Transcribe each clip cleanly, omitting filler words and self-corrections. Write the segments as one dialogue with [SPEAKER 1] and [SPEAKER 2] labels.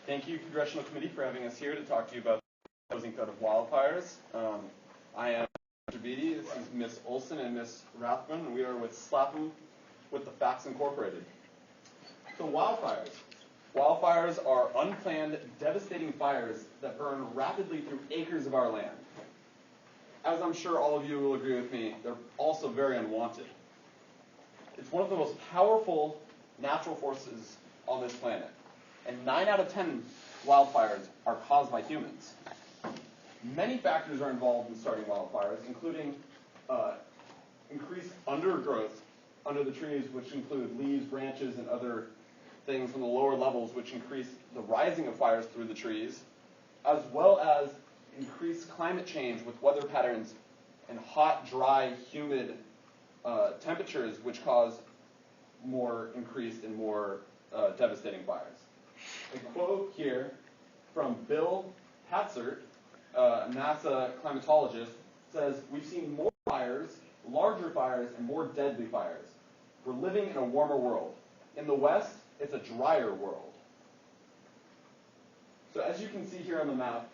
[SPEAKER 1] Thank you, Congressional Committee, for having us here to talk to you about the Housing Code of Wildfires. I am Mr. Beatty, this is Ms. Olson and Ms. Rathbun, and we are with SLAPM with the Facts Incorporated. So wildfires. Wildfires are unplanned, devastating fires that burn rapidly through acres of our land. As I'm sure all of you will agree with me, they're also very unwanted. It's one of the most powerful natural forces on this planet. And 9 out of 10 wildfires are caused by humans. Many factors are involved in starting wildfires, including increased undergrowth under the trees, which include leaves, branches, and other things from the lower levels, which increase the rising of fires through the trees, as well as increased climate change with weather patterns and hot, dry, humid temperatures, which cause more increased and more devastating fires. A quote here from Bill Hatzert, a NASA climatologist, says, "We've seen more fires, larger fires, and more deadly fires. We're living in a warmer world. In the West, it's a drier world." So as you can see here on the map,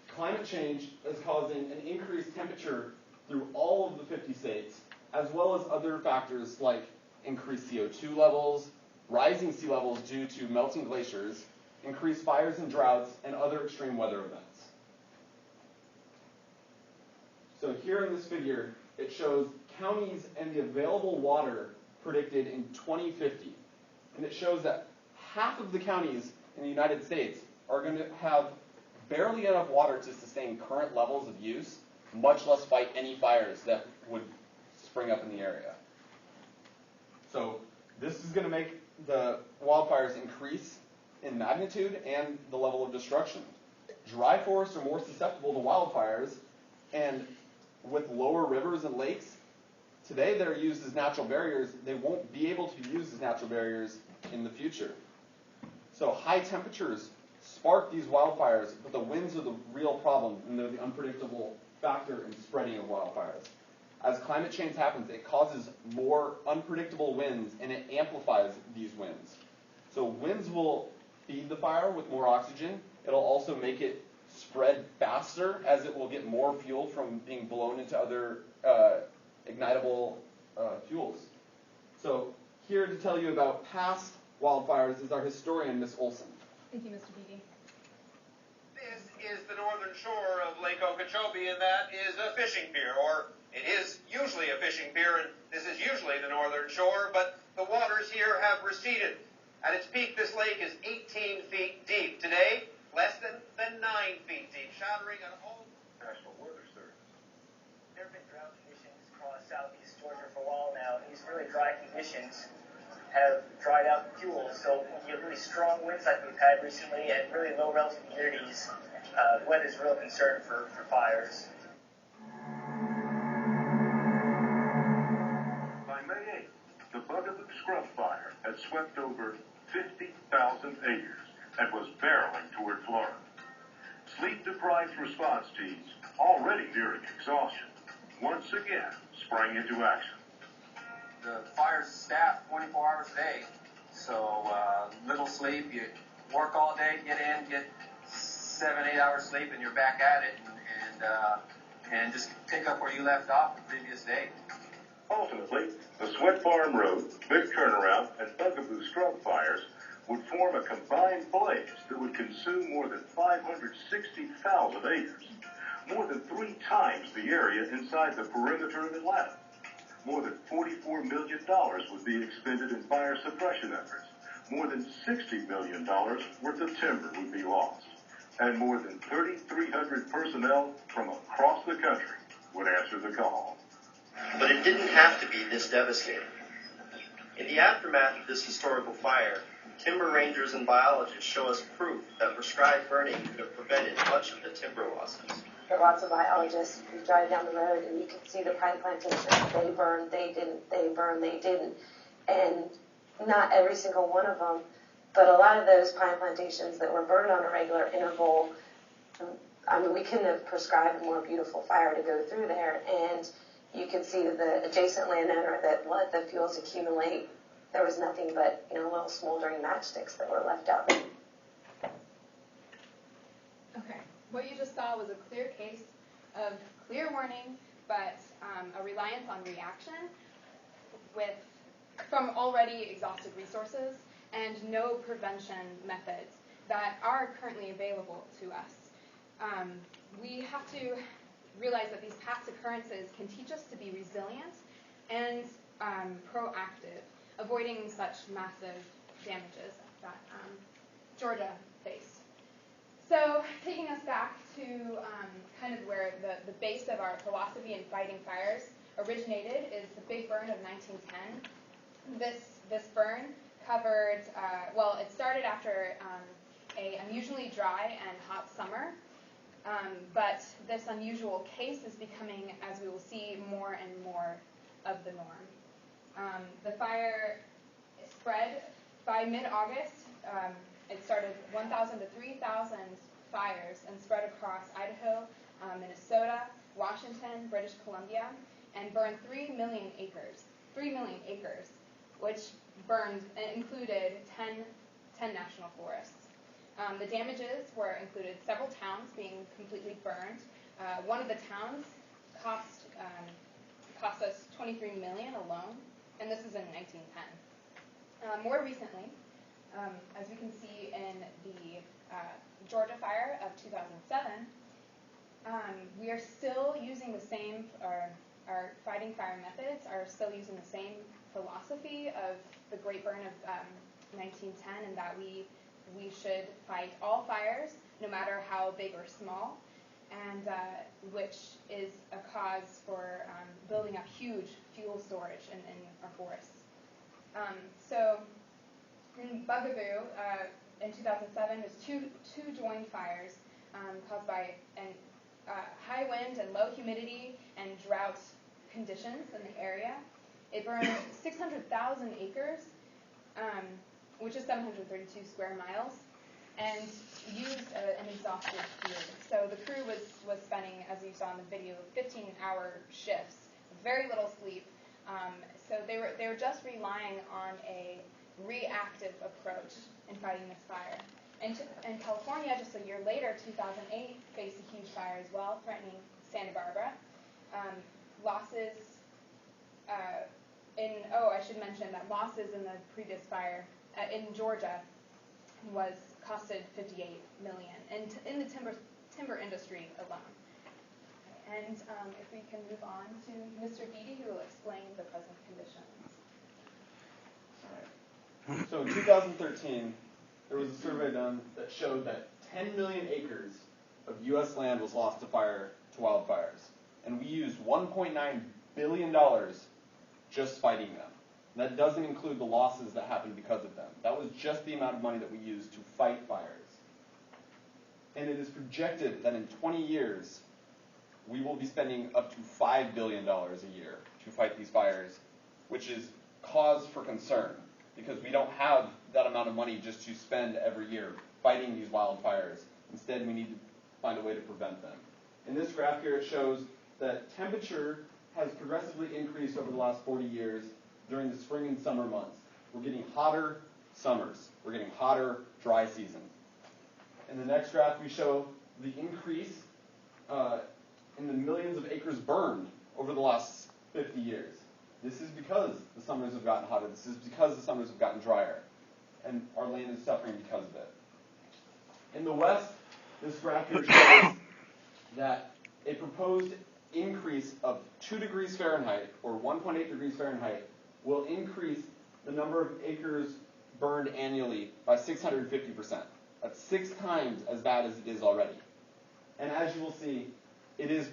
[SPEAKER 1] climate change is causing an increased temperature through all of the 50 states, as well as other factors like increased CO2 levels, rising sea levels due to melting glaciers, increased fires and droughts, and other extreme weather events. So here in this figure, it shows counties and the available water predicted in 2050. And it shows that half of the counties in the United States are going to have barely enough water to sustain current levels of use, much less fight any fires that would spring up in the area. So this is going to make the wildfires increase in magnitude and the level of destruction. Dry forests are more susceptible to wildfires, and with lower rivers and lakes, today they're used as natural barriers. They won't be able to be used as natural barriers in the future. So high temperatures spark these wildfires, but the winds are the real problem, and they're the unpredictable factor in spreading of wildfires. As climate change happens, it causes more unpredictable winds, and it amplifies these winds. So winds will feed the fire with more oxygen. It'll also make it spread faster, as it will get more fuel from being blown into other ignitable fuels. So here to tell you about past wildfires is our historian, Ms. Olson.
[SPEAKER 2] Thank you, Mr. Beatty.
[SPEAKER 3] This is the northern shore of Lake Okeechobee, and that is a fishing pier, or it is usually a fishing pier, and this is usually the northern shore, but the waters here have receded. At its peak, this lake is 18 feet deep. Today, less than 9 feet deep, shattering an old National Weather Service.
[SPEAKER 4] There have been drought conditions across southeast Georgia for a while now, and these really dry conditions have dried out fuels. So when you get really strong winds like we've had recently and really low relative humidities, weather is a real concern for fires.
[SPEAKER 5] By May 8th, the Bugaboo Scrub Fire had swept over 50,000 acres and was barreling toward Florida. Sleep-deprived response teams, already nearing exhaustion, once again sprang into action.
[SPEAKER 6] The fire's staffed 24 hours a day, so little sleep. You work all day, get in, get 7-8 hours sleep, and you're back at it, and just pick up where you left off the previous day.
[SPEAKER 5] Ultimately, the Sweat Farm Road, Big Turnaround, and Bugaboo Scrub fires would form a combined blaze that would consume more than 560,000 acres, more than 3 times the area inside the perimeter of Atlanta. More than $44 million would be expended in fire suppression efforts. More than $60 million worth of timber would be lost. And more than 3,300 personnel from across the country would answer the call.
[SPEAKER 7] But it didn't have to be this devastating. In the aftermath of this historical fire, timber rangers and biologists show us proof that prescribed burning could have prevented much of the timber losses.
[SPEAKER 8] There are lots of biologists who drive down the road and you can see the pine plantations. They burned, they didn't, they burned, they didn't. And not every single one of them, but a lot of those pine plantations that were burned on a regular interval, I mean, we couldn't have prescribed a more beautiful fire to go through there. And you could see the adjacent landowner that let the fuels accumulate. There was nothing but, little smoldering matchsticks that were left out there.
[SPEAKER 2] What you just saw was a clear case of clear warning, but a reliance on reaction from already exhausted resources and no prevention methods that are currently available to us. We have to realize that these past occurrences can teach us to be resilient and proactive, avoiding such massive damages that Georgia faced. So taking us back to kind of where the base of our philosophy in fighting fires originated is the big burn of 1910. This burn covered, it started after an unusually dry and hot summer, but this unusual case is becoming, as we will see, more and more of the norm. The fire spread by mid-August. It started 1,000 to 3,000 fires and spread across Idaho, Minnesota, Washington, British Columbia, and burned 3 million acres. 3 million acres, which included 10 national forests. The damages included several towns being completely burned. One of the towns cost us $23 million alone, and this is in 1910. More recently, as we can see in the Georgia fire of 2007, we are still using the same, our fighting fire methods are still using the same philosophy of the Great Burn of 1910, and that we should fight all fires, no matter how big or small, and which is a cause for building up huge fuel storage in our forests. So in Bugaboo, in 2007, there's two joint fires caused by high wind and low humidity and drought conditions in the area. It burned 600,000 acres, which is 732 square miles, and used an exhausted crew. So the crew was spending, as you saw in the video, 15-hour shifts, very little sleep. So they were just relying on a reactive approach in fighting this fire. And California, just a year later, 2008, faced a huge fire as well, threatening Santa Barbara. Losses I should mention that losses in the previous fire in Georgia costed $58 million, and in the timber industry alone. And if we can move on to Mr. Beatty, who will explain the present conditions.
[SPEAKER 1] All right. So in 2013, there was a survey done that showed that 10 million acres of U.S. land was lost to wildfires, and we used $1.9 billion just fighting them. And that doesn't include the losses that happened because of them. That was just the amount of money that we used to fight fires. And it is projected that in 20 years, we will be spending up to $5 billion a year to fight these fires, which is cause for concern, because we don't have that amount of money just to spend every year fighting these wildfires. Instead, we need to find a way to prevent them. In this graph here, it shows that temperature has progressively increased over the last 40 years during the spring and summer months. We're getting hotter summers. We're getting hotter dry seasons. In the next graph, we show the increase in the millions of acres burned over the last 50 years. This is because the summers have gotten hotter. This is because the summers have gotten drier. And our land is suffering because of it. In the west, this graph here shows that a proposed increase of 2 degrees Fahrenheit, or 1.8 degrees Fahrenheit, will increase the number of acres burned annually by 650%. That's 6 times as bad as it is already. And as you will see, it is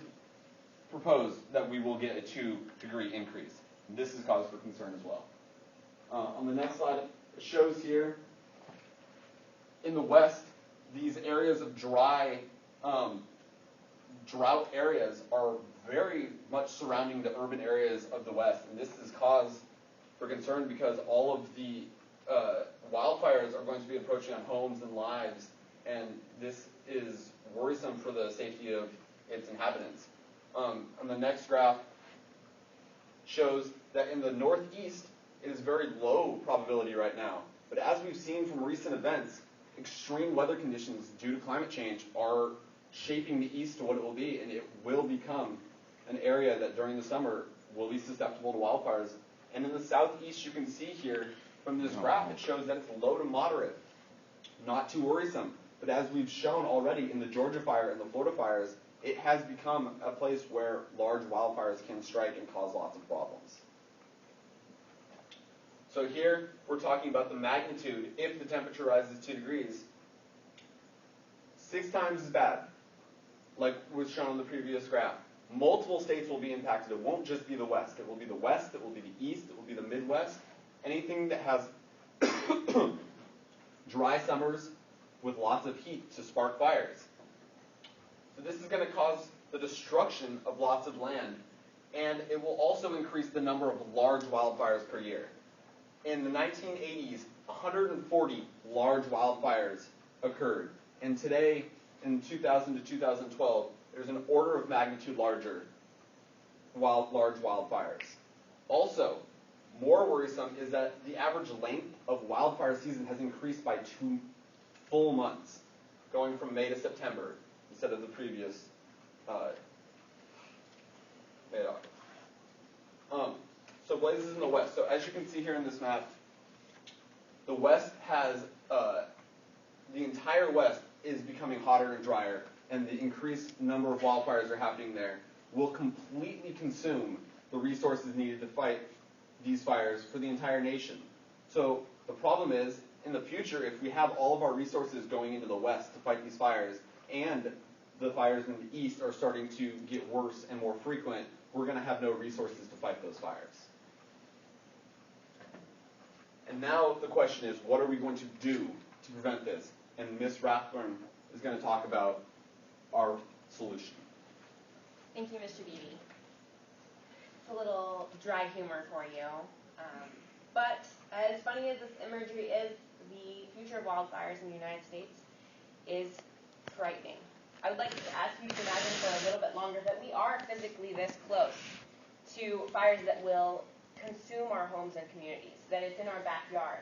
[SPEAKER 1] proposed that we will get a 2-degree increase. This is cause for concern as well. On the next slide, it shows here, in the west, these areas of drought areas are very much surrounding the urban areas of the west. And this is cause for concern because all of the wildfires are going to be approaching on homes and lives, and this is worrisome for the safety of its inhabitants. On the next graph shows that in the northeast, it is very low probability right now. But as we've seen from recent events, extreme weather conditions due to climate change are shaping the east to what it will be, and it will become an area that during the summer will be susceptible to wildfires. And in the southeast, you can see here from this graph, it shows that it's low to moderate, not too worrisome. But as we've shown already in the Georgia fire and the Florida fires, it has become a place where large wildfires can strike and cause lots of problems. So here, we're talking about the magnitude if the temperature rises 2 degrees. 6 times as bad, like was shown on the previous graph. Multiple states will be impacted. It won't just be the West. It will be the West, it will be the East, it will be the Midwest. Anything that has dry summers with lots of heat to spark fires. So this is going to cause the destruction of lots of land. And it will also increase the number of large wildfires per year. In the 1980s, 140 large wildfires occurred. And today, in 2000 to 2012, there's an order of magnitude larger large wildfires. Also, more worrisome is that the average length of wildfire season has increased by 2 full months, going from May to September instead of the previous May to August. So blazes in the West. So as you can see here in this map, the West has, the entire West is becoming hotter and drier, and the increased number of wildfires are happening there will completely consume the resources needed to fight these fires for the entire nation. So the problem is, in the future, if we have all of our resources going into the West to fight these fires, and the fires in the East are starting to get worse and more frequent, we're going to have no resources to fight those fires. And now the question is, what are we going to do to prevent this? And Ms. Rathburn is going to talk about our solution.
[SPEAKER 9] Thank you, Mr. Beebe. It's a little dry humor for you. But as funny as this imagery is, the future of wildfires in the United States is frightening. I would like to ask you to imagine for a little bit longer that we are physically this close to fires that will consume our homes and communities, that it's in our backyard.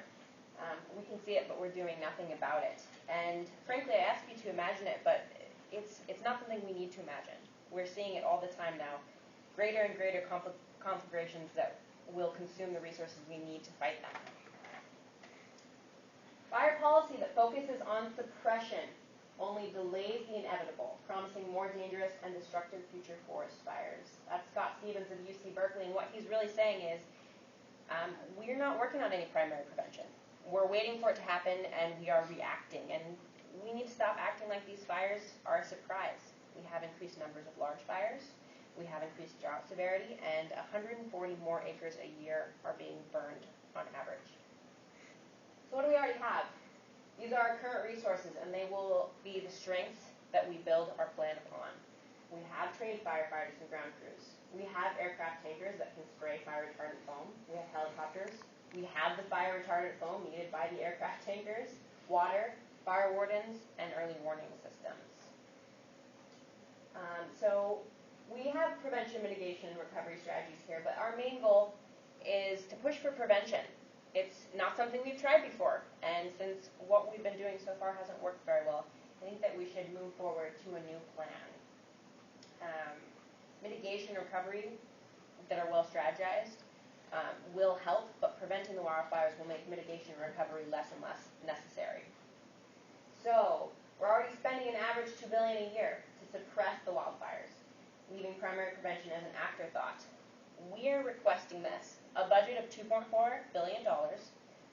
[SPEAKER 9] We can see it, but we're doing nothing about it. And frankly, I ask you to imagine it, but it's not something we need to imagine. We're seeing it all the time now. Greater and greater conflagrations that will consume the resources we need to fight them. Fire policy that focuses on suppression only delays the inevitable, promising more dangerous and destructive future forest fires. That's Scott Stevens of UC Berkeley, and what he's really saying is, we're not working on any primary prevention. We're waiting for it to happen, and we are reacting. And we need to stop acting like these fires are a surprise. We have increased numbers of large fires. We have increased drought severity, and 140 more acres a year are being burned on average. So what do we already have? These are our current resources, and they will be the strengths that we build our plan upon. We have trained firefighters and ground crews. We have aircraft tankers that can spray fire retardant foam. We have helicopters. We have the fire retardant foam needed by the aircraft tankers, water, fire wardens, and early warning systems. So we have prevention, mitigation, and recovery strategies here, but our main goal is to push for prevention. It's not something we've tried before, and since what we've been doing so far hasn't worked very well, I think that we should move forward to a new plan. Mitigation and recovery that are well strategized will help, but preventing the wildfires will make mitigation and recovery less and less necessary. So we're already spending an average $2 billion a year to suppress the wildfires, leaving primary prevention as an afterthought. We're requesting this, a budget of $2.4 billion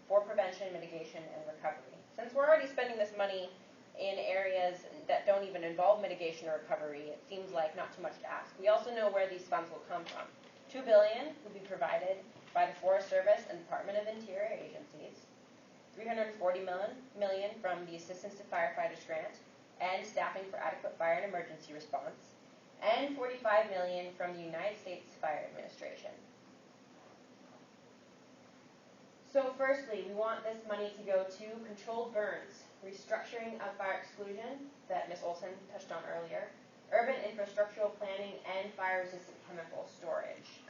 [SPEAKER 9] for prevention, mitigation, and recovery. Since we're already spending this money in areas that don't even involve mitigation or recovery, it seems like not too much to ask. We also know where these funds will come from. $2 billion will be provided by the Forest Service and Department of Interior agencies, $340 million from the Assistance to Firefighters Grant and Staffing for Adequate Fire and Emergency Response, and $45 million from the United States Fire Administration. So firstly, we want this money to go to controlled burns, restructuring of fire exclusion that Ms. Olson touched on earlier, urban infrastructural planning, and fire-resistant chemical storage.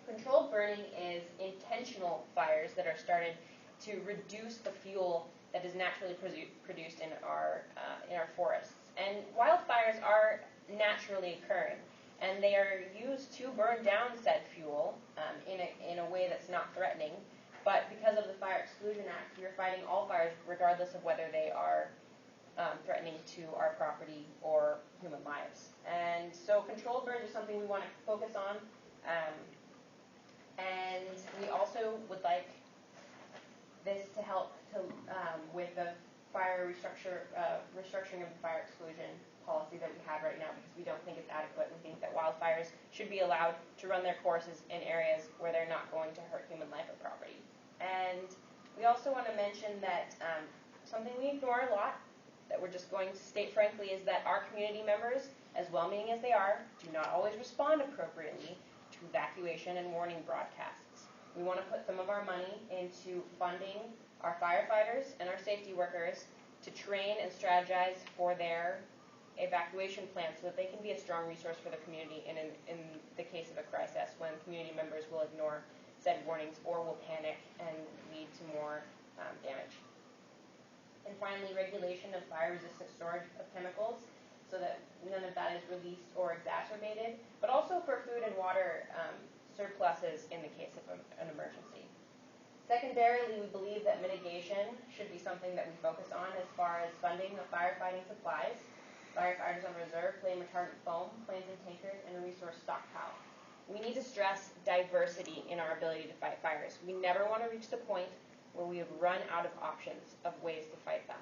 [SPEAKER 9] Controlled burning is intentional fires that are started to reduce the fuel that is naturally produced in our forests. And wildfires are naturally occurring, and they are used to burn down said fuel in a way that's not threatening. But because of the Fire Exclusion Act, we are fighting all fires regardless of whether they are threatening to our property or human lives. And so controlled burns is something we want to focus on. And we also would like this to help with the fire restructuring of the fire exclusion policy that we have right now, because we don't think it's adequate. We think that wildfires should be allowed to run their courses in areas where they're not going to hurt human life or property. And we also want to mention that something we ignore a lot, that we're just going to state frankly, is that our community members, as well-meaning as they are, do not always respond appropriately to evacuation and warning broadcasts. We want to put some of our money into funding our firefighters and our safety workers to train and strategize for their evacuation plans so that they can be a strong resource for the community in the case of a crisis, when community members will ignore said warnings or will panic and lead to more damage. And finally, regulation of fire-resistant storage of chemicals so that none of that is released or exacerbated, but also for food and water surpluses in the case of an emergency. Secondarily, we believe that mitigation should be something that we focus on as far as funding of firefighting supplies, firefighters on reserve, flame retardant foam, planes and tankers, and a resource stockpile. We need to stress diversity in our ability to fight fires. We never want to reach the point where we have run out of options of ways to fight them.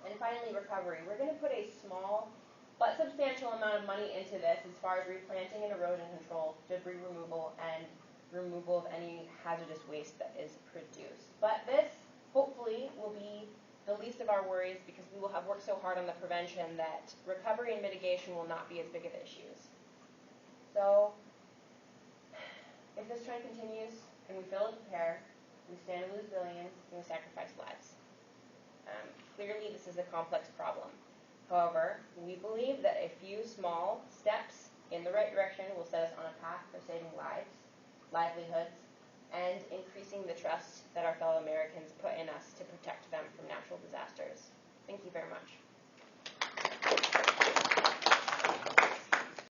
[SPEAKER 9] And finally, recovery. We're going to put a small but substantial amount of money into this as far as replanting and erosion control, debris removal, and removal of any hazardous waste that is produced. But this, hopefully, will be the least of our worries, because we will have worked so hard on the prevention that recovery and mitigation will not be as big of issues. So, if this trend continues and we fail to prepare, we stand to lose billions and we sacrifice lives. Clearly, this is a complex problem. However, we believe that a few small steps in the right direction will set us on a path for saving lives, livelihoods, and increasing the trust that our fellow Americans put in us to protect them from natural disasters. Thank you very much.